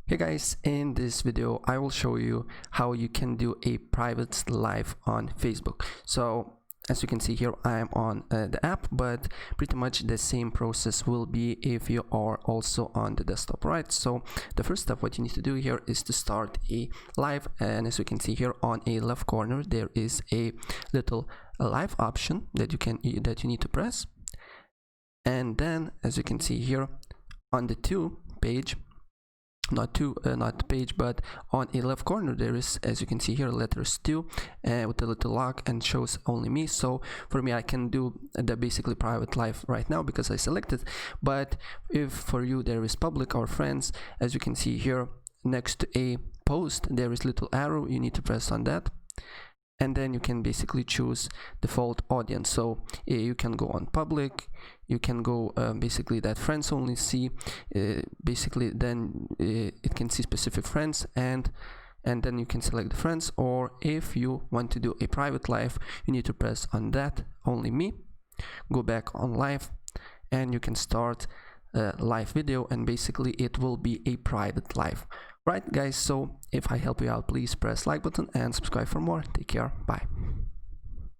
Hey guys, in this video I will show you how you can do a private live on Facebook. So as you can see here, I am on the app, but pretty much the same process will be if you are also on the desktop, right? So the first step, what you need to do here is to start a live, and as you can see here on a left corner there is a little live option that you need to press, and then as you can see here on the page, not page, but on a left corner there is, as you can see here, letters 2 with a little lock and shows only me. So for me, I can do the basically private live right now because I selected, but if for you there is public or friends, as you can see here next to a post there is little arrow, you need to press on that, and then you can basically choose default audience. So you can go on public, you can go basically that friends only see, basically then it can see specific friends, and then you can select the friends, or if you want to do a private live you need to press on that only me, go back on live, and you can start live video, and basically it will be a private live. Right guys, so if I help you out, please press like button and subscribe for more. Take care, bye.